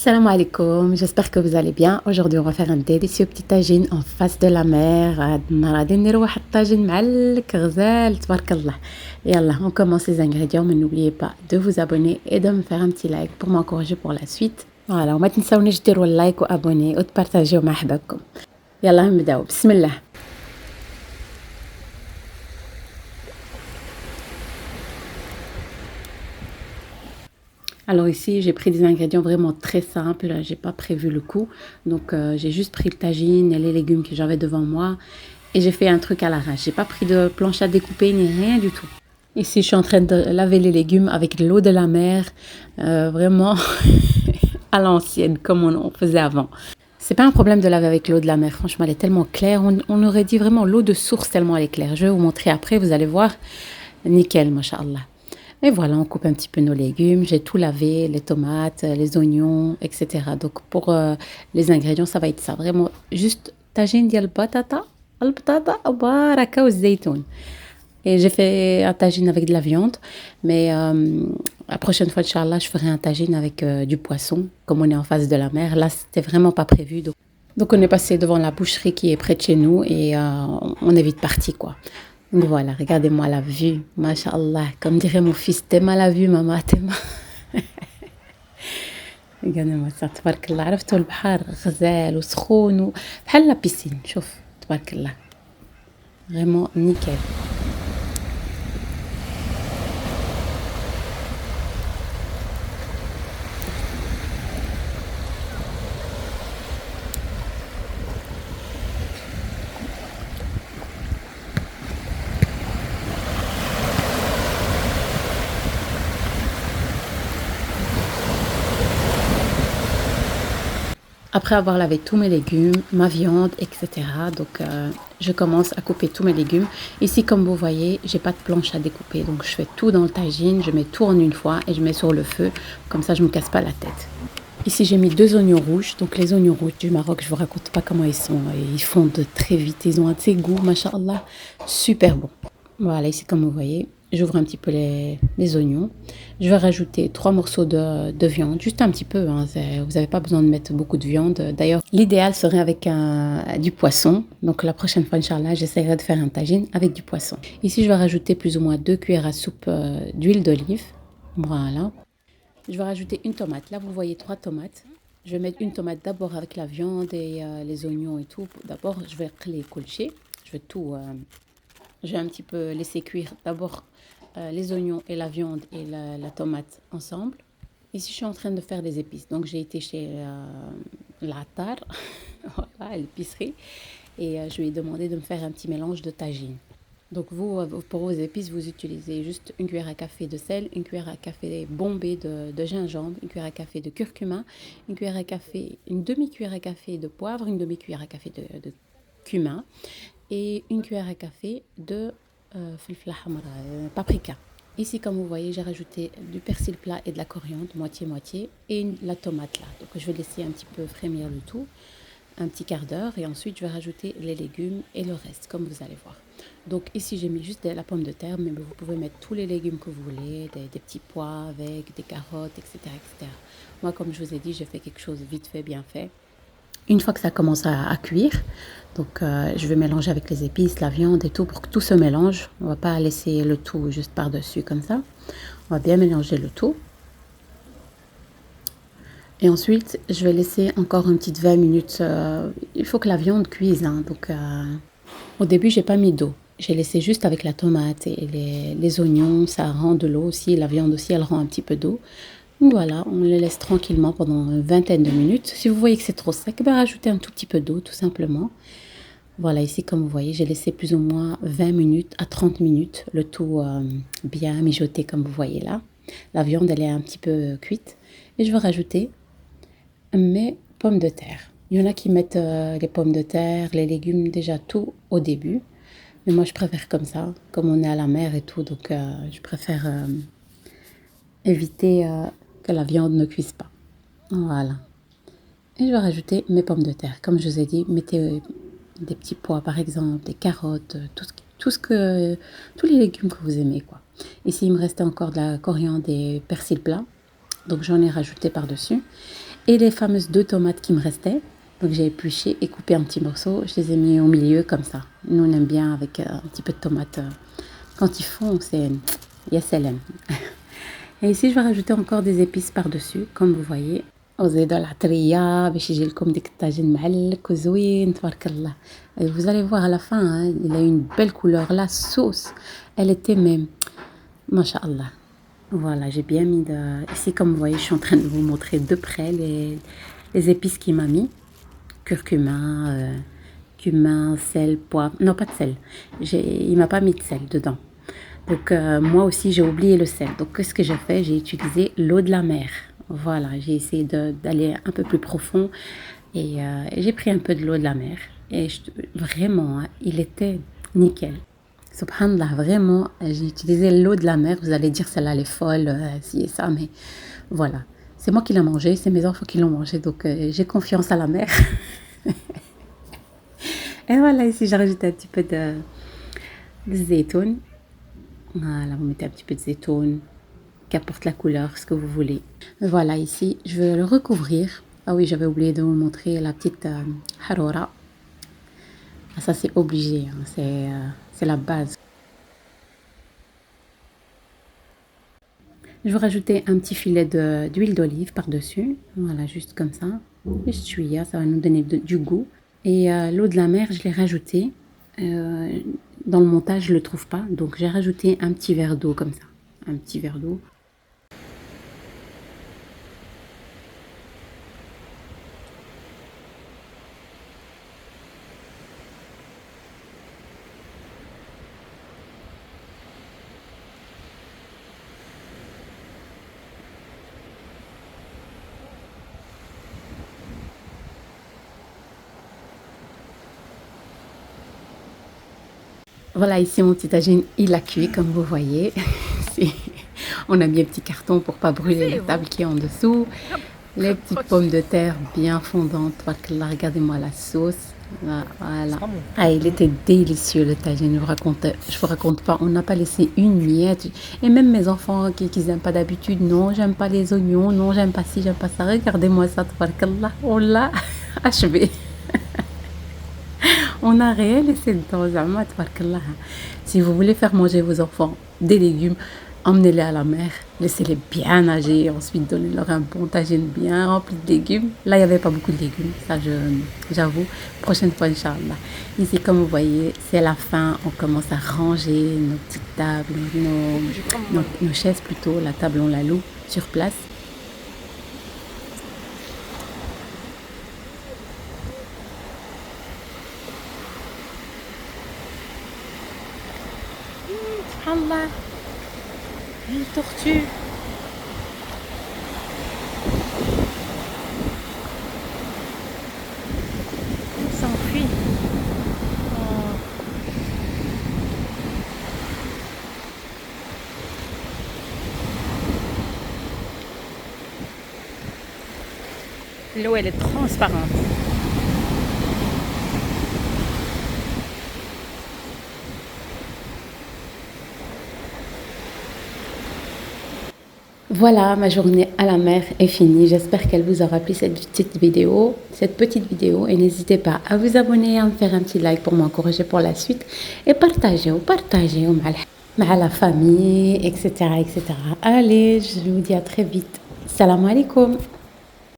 Salam alaikum, j'espère que vous allez bien. Aujourd'hui, on va faire un délicieux petit tagine en face de la mer. هاد النهار غادي نديرو واحد الطاجين معلك غزال تبارك الله. Yallah, on commence les ingrédients, mais n'oubliez pas de vous abonner et de me faire un petit like pour m'encourager pour la suite. Voilà, وما تنساونيش ديروا اللايك وابوني وتبارطاجيو مع احبابكم. يلا نبداو بسم الله. Alors ici, j'ai pris des ingrédients vraiment très simples, j'ai pas prévu le coup. Donc j'ai juste pris le tagine et les légumes que j'avais devant moi et j'ai fait un truc à l'arrache. J'ai pas pris de planche à découper ni rien du tout. Ici, je suis en train de laver les légumes avec de l'eau de la mer, vraiment à l'ancienne, comme on faisait avant. C'est pas un problème de laver avec l'eau de la mer, franchement, elle est tellement claire. On aurait dit vraiment l'eau de source tellement elle est claire. Je vais vous montrer après, vous allez voir, nickel, mashallah. Et voilà, on coupe un petit peu nos légumes. J'ai tout lavé, les tomates, les oignons, etc. Donc pour les ingrédients, ça va être ça. Vraiment, juste tagine ديال البطاطا, البطاطا وبركة والزيتون. Et j'ai fait un tagine avec de la viande. Mais la prochaine fois, Inch'Allah, je ferai un tagine avec du poisson, comme on est en face de la mer. Là, c'était vraiment pas prévu. Donc on est passé devant la boucherie qui est près de chez nous et on est vite parti, quoi. Donc voilà, regardez-moi la vue, mashallah, comme dirait mon fils, t'aimes la vue, maman, t'aimes. regardez-moi ça, تبارك الله, عرفتوا البحر غزال وسخون بحال لا بيسين, شوف, تبارك الله, vraiment nickel. Après avoir lavé tous mes légumes, ma viande, etc. Donc, je commence à couper tous mes légumes. Ici, comme vous voyez, j'ai pas de planche à découper. Donc, je fais tout dans le tagine, je mets tout en une fois et je mets sur le feu. Comme ça, je me casse pas la tête. Ici, j'ai mis 2 oignons rouges. Donc, les oignons rouges du Maroc, je vous raconte pas comment ils sont. Ils fondent très vite. Ils ont un de ces goûts, mashallah, super bon. Voilà, ici, comme vous voyez, j'ouvre un petit peu les oignons. Je vais rajouter 3 morceaux de viande, juste un petit peu. Hein, vous n'avez pas besoin de mettre beaucoup de viande. D'ailleurs, l'idéal serait avec du poisson. Donc la prochaine fois, Inch'Allah, j'essaierai de faire un tagine avec du poisson. Ici, je vais rajouter plus ou moins 2 cuillères à soupe d'huile d'olive. Voilà. Je vais rajouter une tomate. Là, vous voyez 3 tomates. Je vais mettre une tomate d'abord avec la viande et les oignons et tout. D'abord, je vais les colcher. Je vais tout... je vais un petit peu laisser cuire d'abord les oignons et la viande et la tomate ensemble. Ici, je suis en train de faire des épices. Donc, j'ai été chez l'Attar, voilà, l'épicerie, et je lui ai demandé de me faire un petit mélange de tagine. Donc, vous, pour vos épices, vous utilisez juste une cuillère à café de sel, une cuillère à café bombée de gingembre, une cuillère à café de curcuma, une cuillère à café, une demi-cuillère à café de poivre, une demi-cuillère à café de cumin, et une cuillère à café de paprika. Ici, comme vous voyez, j'ai rajouté du persil plat et de la coriandre, moitié-moitié, et la tomate là. Donc, je vais laisser un petit peu frémir le tout, un petit quart d'heure, et ensuite, je vais rajouter les légumes et le reste, comme vous allez voir. Donc, ici, j'ai mis juste la pomme de terre, mais vous pouvez mettre tous les légumes que vous voulez, des petits pois avec, des carottes, etc., etc. Moi, comme je vous ai dit, j'ai fait quelque chose vite fait, bien fait. Une fois que ça commence à cuire, donc je vais mélanger avec les épices, la viande et tout pour que tout se mélange. On va pas laisser le tout juste par-dessus comme ça. On va bien mélanger le tout. Et ensuite, je vais laisser encore une petite 20 minutes. Il faut que la viande cuise. Hein, donc au début, j'ai pas mis d'eau. J'ai laissé juste avec la tomate et les oignons. Ça rend de l'eau aussi. La viande aussi, elle rend un petit peu d'eau. Voilà, on les laisse tranquillement pendant une vingtaine de minutes. Si vous voyez que c'est trop sec, ben rajoutez un tout petit peu d'eau, tout simplement. Voilà, ici, comme vous voyez, j'ai laissé plus ou moins 20 minutes à 30 minutes, le tout bien mijoté, comme vous voyez là. La viande, elle est un petit peu cuite. Et je vais rajouter mes pommes de terre. Il y en a qui mettent les pommes de terre, les légumes, déjà tout au début. Mais moi, je préfère comme ça, comme on est à la mer et tout. Donc, je préfère éviter... que la viande ne cuise pas. Voilà. Et je vais rajouter mes pommes de terre. Comme je vous ai dit, mettez des petits pois par exemple, des carottes, tous les légumes que vous aimez, quoi. Ici, il me restait encore de la coriandre et persil plat. Donc, j'en ai rajouté par-dessus. Et les fameuses 2 tomates qui me restaient, donc j'ai épluché et coupé en petits morceaux. Je les ai mis au milieu comme ça. Nous, on aime bien avec un petit peu de tomate. Quand ils font, c'est يا Et ici, je vais rajouter encore des épices par-dessus, comme vous voyez. وزيدوا العطرية باش يجي لكم ديك الطاجين معلك وزوين تبارك الله. Et vous allez voir à la fin, hein, il a une belle couleur. La sauce, elle était même, masha'Allah. Voilà, j'ai bien mis de... Ici, comme vous voyez, je suis en train de vous montrer de près les épices qu'il m'a mis. Curcuma, cumin, sel, poivre. Non, pas de sel. Il m'a pas mis de sel dedans. Donc, moi aussi, j'ai oublié le sel. Donc, qu'est-ce que j'ai fait? J'ai utilisé l'eau de la mer. Voilà, j'ai essayé d'aller un peu plus profond. Et j'ai pris un peu de l'eau de la mer. Et vraiment, hein, il était nickel. Subhanallah, vraiment, j'ai utilisé l'eau de la mer. Vous allez dire, celle-là, elle est folle, ci et ça, mais voilà. C'est moi qui l'ai mangé, c'est mes enfants qui l'ont mangé, donc j'ai confiance à la mer. Et voilà, ici, j'ai rajouté un petit peu de zeytoun. Voilà, vous mettez un petit peu de zeytoun, qu'apporte la couleur, ce que vous voulez. Voilà, ici, je vais le recouvrir. Ah oui, j'avais oublié de vous montrer la petite harora. Ah, ça, c'est obligé, hein, c'est la base. Je vais rajouter un petit filet d'huile d'olive par-dessus. Voilà, juste comme ça. Juste chouïa, ça va nous donner du goût. Et l'eau de la mer, je l'ai rajoutée. Dans le montage, je ne le trouve pas. Donc, j'ai rajouté un petit verre d'eau comme ça. Un petit verre d'eau. Voilà, ici mon petit tagine, il a cuit comme vous voyez. On a mis un petit carton pour pas brûler la table qui est en dessous. Les petites pommes de terre bien fondantes. Regardez-moi la sauce. Voilà. Ah, il était délicieux le tagine, je vous raconte pas. On n'a pas laissé une miette. Et même mes enfants qui n'aiment pas d'habitude, non, j'aime pas les oignons, non, j'aime pas ci, j'aime pas ça. Regardez-moi ça, tabarakallah. On l'a achevé. On n'a rien laissé dedans, zama, tabarakallah. Si vous voulez faire manger vos enfants des légumes, emmenez-les à la mer, laissez-les bien nager, ensuite donnez-leur un bon tagine bien rempli de légumes. Là, il n'y avait pas beaucoup de légumes, ça j'avoue. Prochaine fois, Inch'Allah. Ici, comme vous voyez, c'est la fin, on commence à ranger nos petites tables, nos chaises plutôt, la table on la loue sur place. Allah, une tortue. Elle s'enfuit. Oh. L'eau, elle est transparente. Voilà, ma journée à la mer est finie. J'espère qu'elle vous aura plu cette petite vidéo. Et n'hésitez pas à vous abonner, à me faire un petit like pour m'encourager pour la suite. Et partagez مع la famille, etc., etc. Allez, je vous dis à très vite. Salam alaikum.